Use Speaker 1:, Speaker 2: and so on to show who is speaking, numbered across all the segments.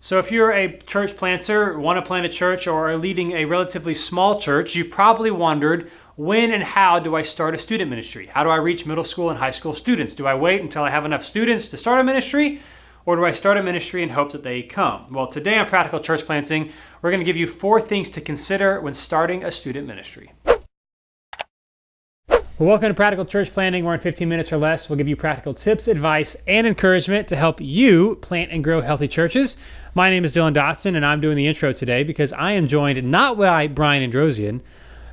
Speaker 1: So if you're a church planter, want to plant a church, or are leading a relatively small church, you've probably wondered, when and how do I start a student ministry? How do I reach middle school and high school students? Do I wait until I have enough students to start a ministry? Or do I start a ministry and hope that they come? Well, today on Practical Church Planting, we're going to give you 4 things to consider when starting a student ministry. Well, welcome to Practical Church Planting, where in 15 minutes or less, we'll give you practical tips, advice, and encouragement to help you plant and grow healthy churches. My name is Dylan Dotson, and I'm doing the intro today because I am joined not by Brian Androsian,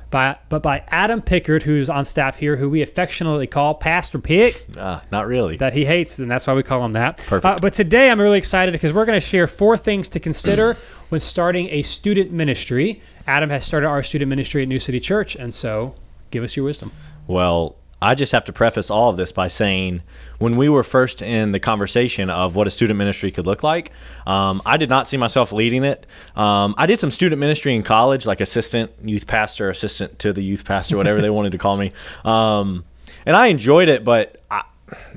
Speaker 1: but by Adam Pickard, who's on staff here, who we affectionately call Pastor Pick.
Speaker 2: Not really.
Speaker 1: That he hates, and that's why we call him that.
Speaker 2: Perfect.
Speaker 1: But today I'm really excited because we're going to share 4 things to consider when starting a student ministry. Adam has started our student ministry at New City Church, and so give us your wisdom.
Speaker 2: Well, I just have to preface all of this by saying when we were first in the conversation of what a student ministry could look like, I did not see myself leading it. I did some student ministry in college, like assistant youth pastor, assistant to the youth pastor, whatever they wanted to call me. And I enjoyed it, but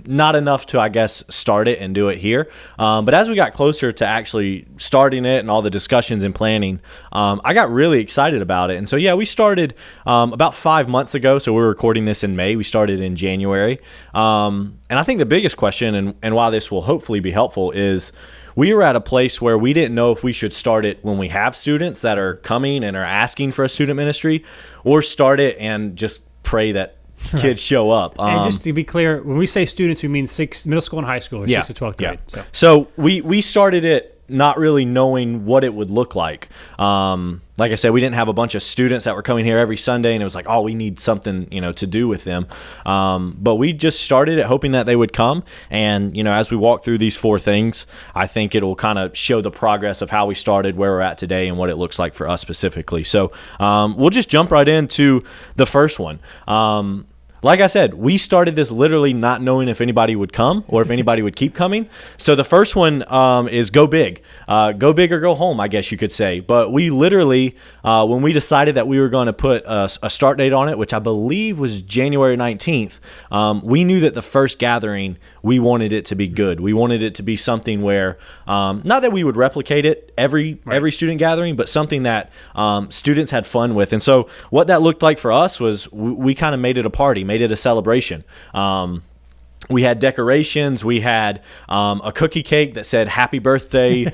Speaker 2: not enough to, I guess, start it and do it here. But as we got closer to actually starting it and all the discussions and planning, I got really excited about it. And so, yeah, we started about 5 months ago. So we're recording this in May. We started in January. And I think the biggest question, and why this will hopefully be helpful, is we were at a place where we didn't know if we should start it when we have students that are coming and are asking for a student ministry, or start it and just pray that kids show up.
Speaker 1: And just to be clear, when we say students, we mean middle school and high school, or 6th to 12th grade.
Speaker 2: So we started it not really knowing what it would look like. Like I said, we didn't have a bunch of students that were coming here every Sunday, and it was like, oh, we need something, to do with them. But we just started it hoping that they would come. And, as we walk through these 4 things, I think it will kind of show the progress of how we started, where we're at today, and what it looks like for us specifically. So we'll just jump right into the first one. Like I said, we started this literally not knowing if anybody would come or if anybody would keep coming. So the first one is go big. Go big or go home, I guess you could say. But we literally, when we decided that we were going to put a start date on it, which I believe was January 19th, we knew that the first gathering, we wanted it to be good. We wanted it to be something where, not that we would replicate it every student gathering, but something that students had fun with. And so what that looked like for us was we kind of made it a party, made it a celebration. We had decorations. We had a cookie cake that said "Happy Birthday,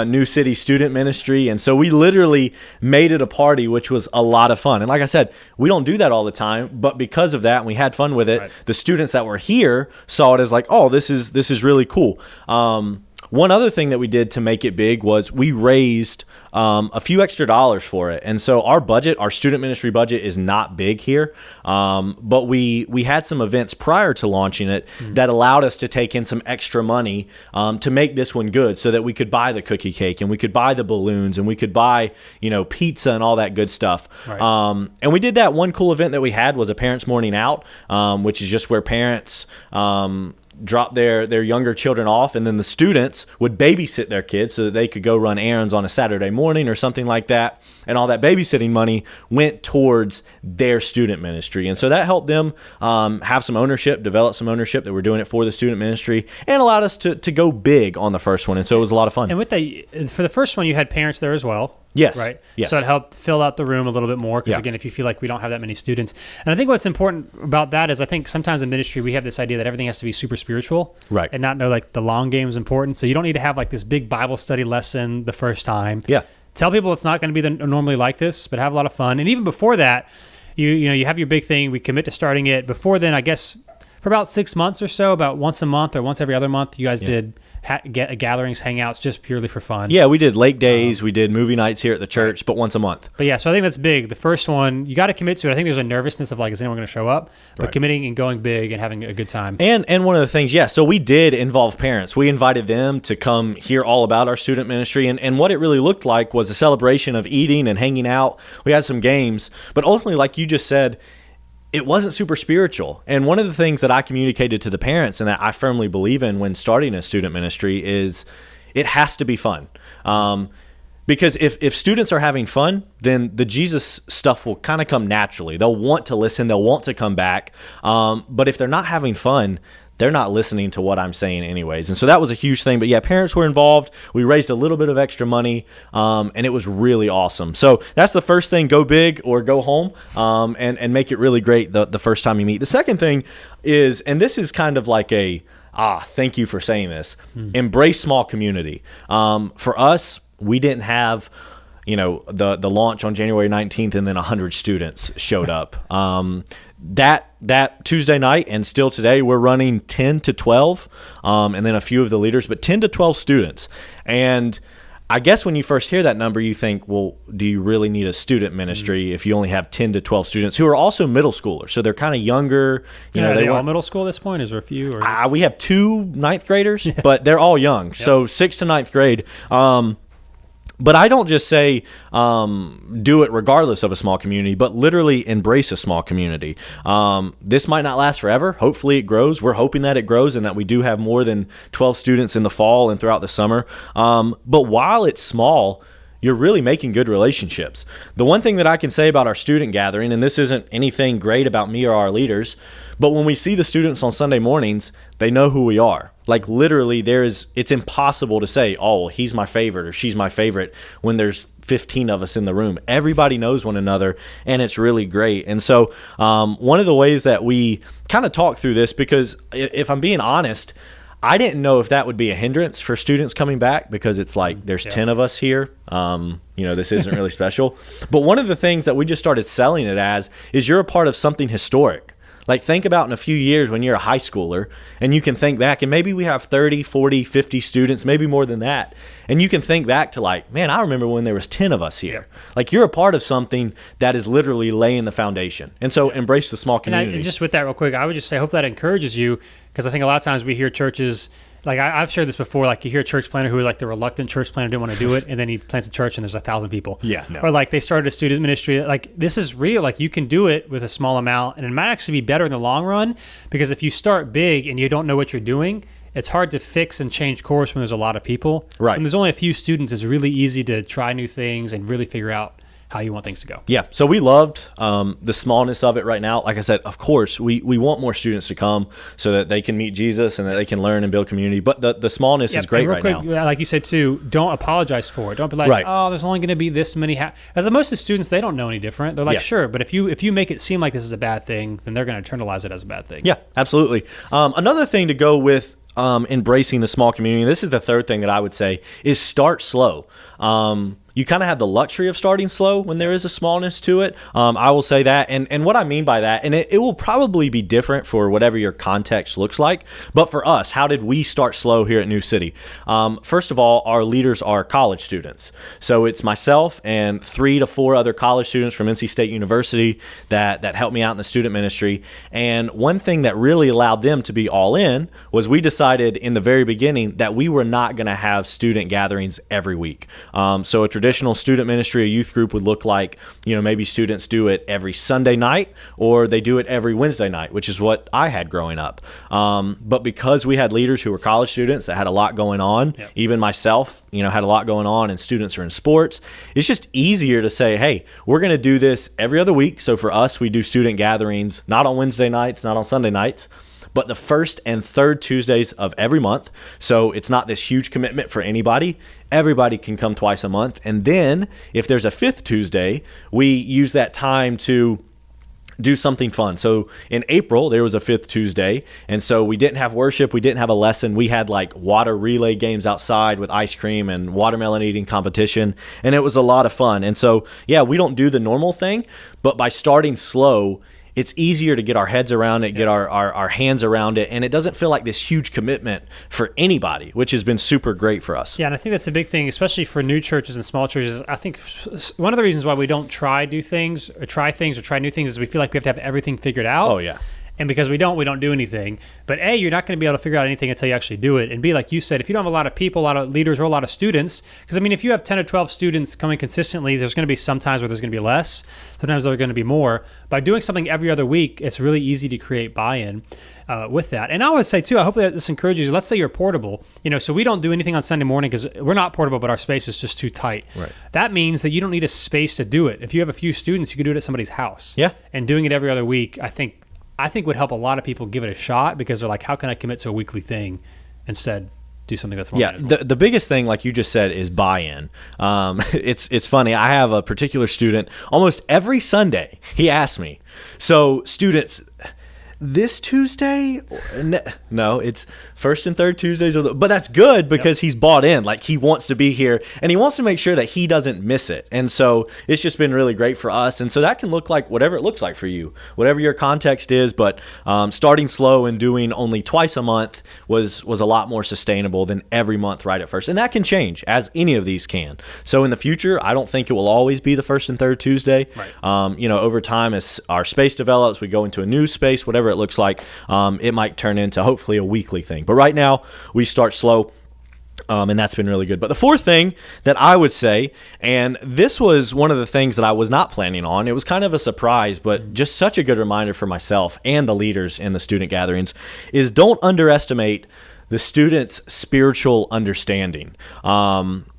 Speaker 2: New City Student Ministry," and so we literally made it a party, which was a lot of fun. And like I said, we don't do that all the time, but because of that, and we had fun with it. The students that were here saw it as like, "Oh, this is really cool." One other thing that we did to make it big was we raised a few extra dollars for it. And so our student ministry budget is not big here, but we had some events prior to launching it that allowed us to take in some extra money to make this one good, so that we could buy the cookie cake and we could buy the balloons and we could buy, pizza and all that good stuff. And we did that. One cool event that we had was a Parents Morning Out, which is just where parents drop their younger children off, and then the students would babysit their kids so that they could go run errands on a Saturday morning or something like that. And all that babysitting money went towards their student ministry. And so that helped them have some ownership, develop some ownership that we're doing it for the student ministry, and allowed us to go big on the first one. And so it was a lot of fun.
Speaker 1: And for the first one, you had parents there as well.
Speaker 2: Yes.
Speaker 1: Right.
Speaker 2: Yes.
Speaker 1: So it helped fill out the room a little bit more because, again, if you feel like we don't have that many students. And I think what's important about that is I think sometimes in ministry we have this idea that everything has to be super spiritual.
Speaker 2: Right.
Speaker 1: And not know like the long game is important. So you don't need to have like this big Bible study lesson the first time.
Speaker 2: Yeah.
Speaker 1: Tell people it's not going to be normally like this, but have a lot of fun. And even before that, you have your big thing. We commit to starting it. Before then, I guess for about 6 months or so, about once a month or once every other month, you guys did gatherings, hangouts, just purely for fun.
Speaker 2: Yeah, we did lake days. We did movie nights here at the church, but once a month.
Speaker 1: But yeah, so I think that's big. The first one, you got to commit to it. I think there's a nervousness of like, is anyone going to show up? But committing and going big and having a good time.
Speaker 2: And one of the things, so we did involve parents. We invited them to come hear all about our student ministry. And what it really looked like was a celebration of eating and hanging out. We had some games. But ultimately, like you just said, it wasn't super spiritual. And one of the things that I communicated to the parents and that I firmly believe in when starting a student ministry is it has to be fun. Because if students are having fun, then the Jesus stuff will kind of come naturally. They'll want to listen. They'll want to come back. But if they're not having fun, they're not listening to what I'm saying anyways. And so that was a huge thing. But yeah, parents were involved. We raised a little bit of extra money, and it was really awesome. So that's the first thing: go big or go home, and make it really great the first time you meet. The second thing is, and this is kind of like thank you for saying this, embrace small community. For us, we didn't have, the launch on January 19th and then 100 students showed up. That Tuesday night and still today, we're running 10 to 12, and then a few of the leaders, but 10 to 12 students. And I guess when you first hear that number, you think, well, do you really need a student ministry if you only have 10 to 12 students who are also middle schoolers? So they're kind of younger.
Speaker 1: Are they all middle school at this point? Is there a few? Or
Speaker 2: we have 2 ninth graders, but they're all young. Yep. So 6th to 9th grade. But I don't just say do it regardless of a small community, but literally embrace a small community. This might not last forever. Hopefully it grows. We're hoping that it grows and that we do have more than 12 students in the fall and throughout the summer. But while it's small, you're really making good relationships. The one thing that I can say about our student gathering, and this isn't anything great about me or our leaders, but when we see the students on Sunday mornings, they know who we are. Like literally it's impossible to say, oh, well, he's my favorite or she's my favorite when there's 15 of us in the room. Everybody knows one another, and it's really great. And so one of the ways that we kind of talk through this, because if I'm being honest, I didn't know if that would be a hindrance for students coming back, because it's like there's 10 of us here. This isn't really special. But one of the things that we just started selling it as is you're a part of something historic. Like think about in a few years when you're a high schooler and you can think back, and maybe we have 30, 40, 50 students, maybe more than that. And you can think back to like, man, I remember when there was 10 of us here. Like you're a part of something that is literally laying the foundation. And so embrace the small community.
Speaker 1: And just with that real quick, I would just say, hope that encourages you, because I think a lot of times we hear churches, like I've shared this before, like you hear a church planter who is like the reluctant church planter, didn't want to do it, and then he plants a church and there's 1,000 people.
Speaker 2: Yeah. No.
Speaker 1: Or like they started a student ministry. Like this is real. Like you can do it with a small amount, and it might actually be better in the long run, because if you start big and you don't know what you're doing, it's hard to fix and change course when there's a lot of people.
Speaker 2: Right.
Speaker 1: When there's only a few students, it's really easy to try new things and really figure out how you want things to go.
Speaker 2: Yeah, so we loved the smallness of it right now. Like I said, of course, we want more students to come so that they can meet Jesus and that they can learn and build community. But the smallness is great right now.
Speaker 1: Like you said too, don't apologize for it. Don't be like, oh, there's only going to be this many. As most of the students, they don't know any different. They're like, sure, but if you make it seem like this is a bad thing, then they're going to internalize it as a bad thing.
Speaker 2: Yeah, absolutely. Another thing to go with embracing the small community, this is the third thing that I would say, is start slow. You kind of have the luxury of starting slow when there is a smallness to it. I will say that. And what I mean by that, and it will probably be different for whatever your context looks like. But for us, how did we start slow here at New City? First of all, our leaders are college students. So it's myself and 3 to 4 other college students from NC State University that helped me out in the student ministry. And one thing that really allowed them to be all in was we decided in the very beginning that we were not going to have student gatherings every week. So a traditional student ministry, a youth group would look like, maybe students do it every Sunday night or they do it every Wednesday night, which is what I had growing up. But because we had leaders who were college students that had a lot going on, even myself, had a lot going on, and students are in sports, it's just easier to say, hey, we're going to do this every other week. So for us, we do student gatherings, not on Wednesday nights, not on Sunday nights, but the first and third Tuesdays of every month. So it's not this huge commitment for anybody. Everybody can come twice a month. And then if there's a fifth Tuesday, we use that time to do something fun. So in April, there was a fifth Tuesday. And so we didn't have worship. We didn't have a lesson. We had like water relay games outside with ice cream and watermelon eating competition. And it was a lot of fun. And so, we don't do the normal thing, but by starting slow, it's easier to get our heads around it, get our hands around it, and it doesn't feel like this huge commitment for anybody, which has been super great for us.
Speaker 1: Yeah, and I think that's a big thing, especially for new churches and small churches. I think one of the reasons why we don't try new things or try new things is we feel like we have to have everything figured out.
Speaker 2: Oh, yeah.
Speaker 1: And because we don't do anything. But A, you're not going to be able to figure out anything until you actually do it. And B, like you said, if you don't have a lot of people, a lot of leaders, or a lot of students, because if you have 10 or 12 students coming consistently, there's going to be some times where there's going to be less. Sometimes there's going to be more. By doing something every other week, it's really easy to create buy-in with that. And I would say too, I hope that this encourages you. Let's say you're portable, so we don't do anything on Sunday morning because we're not portable, but our space is just too tight.
Speaker 2: Right.
Speaker 1: That means that you don't need a space to do it. If you have a few students, you can do it at somebody's house.
Speaker 2: Yeah.
Speaker 1: And doing it every other week, I think I think would help a lot of people give it a shot, because they're like, how can I commit to a weekly thing instead do something that's more manageable?
Speaker 2: The biggest thing, like you just said, is buy-in. It's funny. I have a particular student almost every Sunday. He asks me, so students, this Tuesday? No, it's first and third Tuesdays. But that's good because he's bought in. Like, he wants to be here and he wants to make sure that he doesn't miss it. And so it's just been really great for us. And so that can look like whatever it looks like for you, whatever your context is. But starting slow and doing only twice a month was a lot more sustainable than every month right at first. And that can change, as any of these can. So in the future, I don't think it will always be the first and third Tuesday.
Speaker 1: Right.
Speaker 2: Over time, as our space develops, we go into a new space, whatever it looks like, it might turn into hopefully a weekly thing. But right now we start slow, and that's been really good. But the fourth thing that I would say, and this was one of the things that I was not planning on, it was kind of a surprise, but just such a good reminder for myself and the leaders in the student gatherings, is don't underestimate the students' spiritual understanding.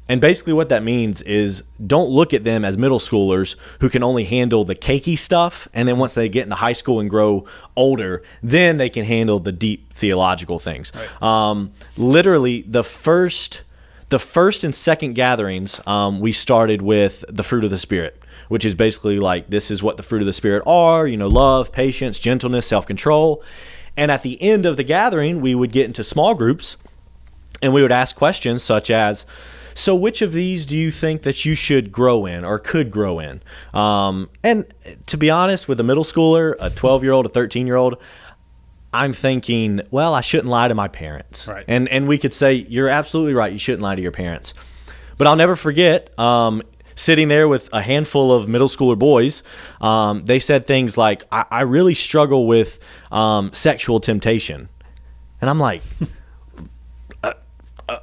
Speaker 2: And basically what that means is don't look at them as middle schoolers who can only handle the cakey stuff, and then once they get into high school and grow older, then they can handle the deep theological things. Right. Literally, the first and second gatherings, we started with the fruit of the Spirit, which is basically like, this is what the fruit of the Spirit are, love, patience, gentleness, self-control. And at the end of the gathering, we would get into small groups and we would ask questions such as, so which of these do you think that you should grow in or could grow in? And to be honest, with a middle schooler, a 12-year-old, a 13-year-old, I'm thinking, well, I shouldn't lie to my parents.
Speaker 1: Right.
Speaker 2: And we could say, you're absolutely right, you shouldn't lie to your parents. But I'll never forget sitting there with a handful of middle schooler boys. They said things like, I really struggle with sexual temptation. And I'm like...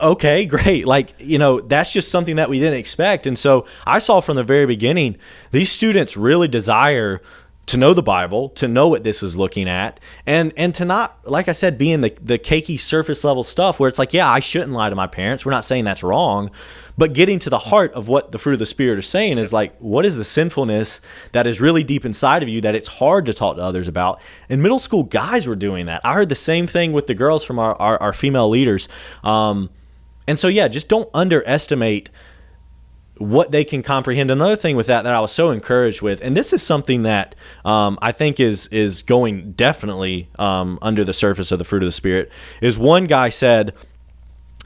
Speaker 2: Okay, great. That's just something that we didn't expect. And so I saw from the very beginning, these students really desire to know the Bible, to know what this is looking at, and to not, like I said, be in the cakey surface level stuff where it's like, yeah, I shouldn't lie to my parents. We're not saying that's wrong, but getting to the heart of what the fruit of the Spirit is saying is like, what is the sinfulness that is really deep inside of you that it's hard to talk to others about? And middle school guys were doing that. I heard the same thing with the girls from our female leaders. And so, yeah, just don't underestimate what they can comprehend. Another thing with that I was so encouraged with, and this is something that I think is going definitely under the surface of the fruit of the Spirit, is one guy said,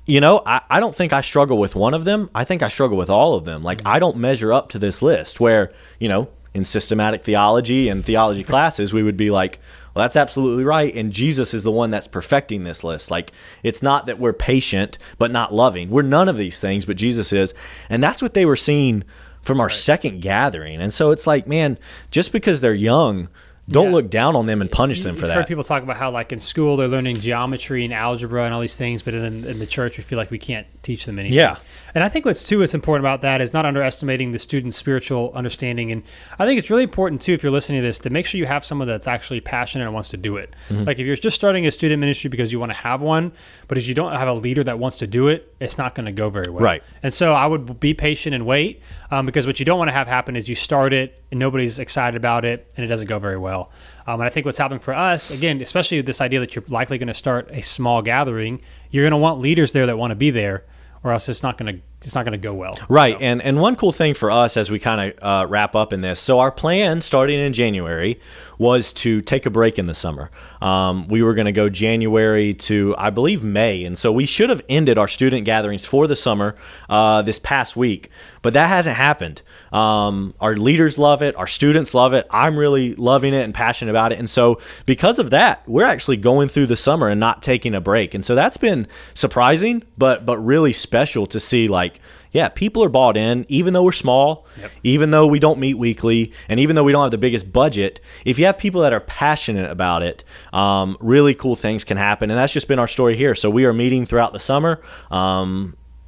Speaker 2: I don't think I struggle with one of them. I think I struggle with all of them. Like, I don't measure up to this list where, in systematic theology and theology classes, we would be like, well, that's absolutely right. And Jesus is the one that's perfecting this list. Like, it's not that we're patient but not loving. We're none of these things, but Jesus is. And that's what they were seeing from our second gathering. And so it's like, man, just because they're young, don't look down on them and punish them for that.
Speaker 1: I've heard people talk about how, like, in school they're learning geometry and algebra and all these things, but in the church we feel like we can't teach them anything.
Speaker 2: Yeah.
Speaker 1: And I think what's important about that is not underestimating the student's spiritual understanding. And I think it's really important, too, if you're listening to this, to make sure you have someone that's actually passionate and wants to do it. Mm-hmm. Like, if you're just starting a student ministry because you want to have one, but if you don't have a leader that wants to do it, it's not going to go very well.
Speaker 2: Right.
Speaker 1: And so I would be patient and wait, because what you don't want to have happen is you start it and nobody's excited about it and it doesn't go very well. And I think what's happening for us, again, especially this idea that you're likely going to start a small gathering, you're going to want leaders there that want to be there, or else it's not going to go well.
Speaker 2: Right. So. And one cool thing for us as we kind of wrap up in this, so our plan starting in January was to take a break in the summer. We were going to go January to, I believe, May. And so we should have ended our student gatherings for the summer this past week, but that hasn't happened. Our leaders love it. Our students love it. I'm really loving it and passionate about it. And so because of that, we're actually going through the summer and not taking a break. And so that's been surprising, but really special to see, like, yeah, people are bought in, even though we're small, even though we don't meet weekly, and even though we don't have the biggest budget. If you have people that are passionate about it, really cool things can happen. And that's just been our story here. So we are meeting throughout the summer.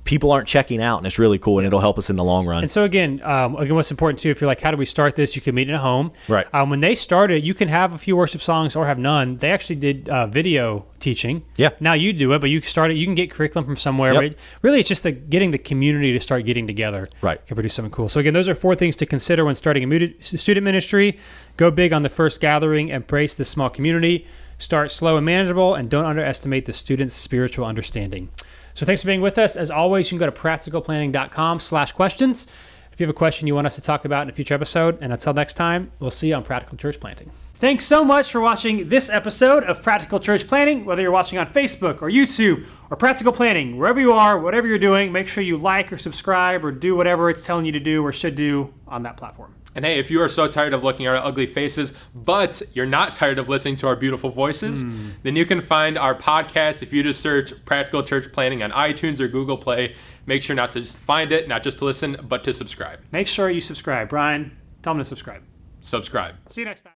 Speaker 2: people aren't checking out, and it's really cool, and it'll help us in the long run.
Speaker 1: And so again, what's important too, if you're like, how do we start this? You can meet in a home.
Speaker 2: Right.
Speaker 1: When they started, you can have a few worship songs or have none. They actually did video teaching.
Speaker 2: Yeah.
Speaker 1: Now you do it, but you can get curriculum from somewhere.
Speaker 2: Yep.
Speaker 1: Right? Really, it's just getting the community to start getting together.
Speaker 2: Right.
Speaker 1: Can produce something cool. So again, those are 4 things to consider when starting a student ministry. Go big on the first gathering. Embrace the small community. Start slow and manageable, and don't underestimate the student's spiritual understanding. So thanks for being with us. As always, you can go to practicalplanning.com/questions if you have a question you want us to talk about in a future episode. And until next time, we'll see you on Practical Church Planting. Thanks so much for watching this episode of Practical Church Planting. Whether you're watching on Facebook or YouTube or Practical Planning, wherever you are, whatever you're doing, make sure you like or subscribe or do whatever it's telling you to do or should do on that platform.
Speaker 3: And hey, if you are so tired of looking at our ugly faces, but you're not tired of listening to our beautiful voices, then you can find our podcast if you just search Practical Church Planting on iTunes or Google Play. Make sure not to just find it, not just to listen, but to subscribe.
Speaker 1: Make sure you subscribe. Brian, tell them to subscribe.
Speaker 3: Subscribe.
Speaker 1: See you next time.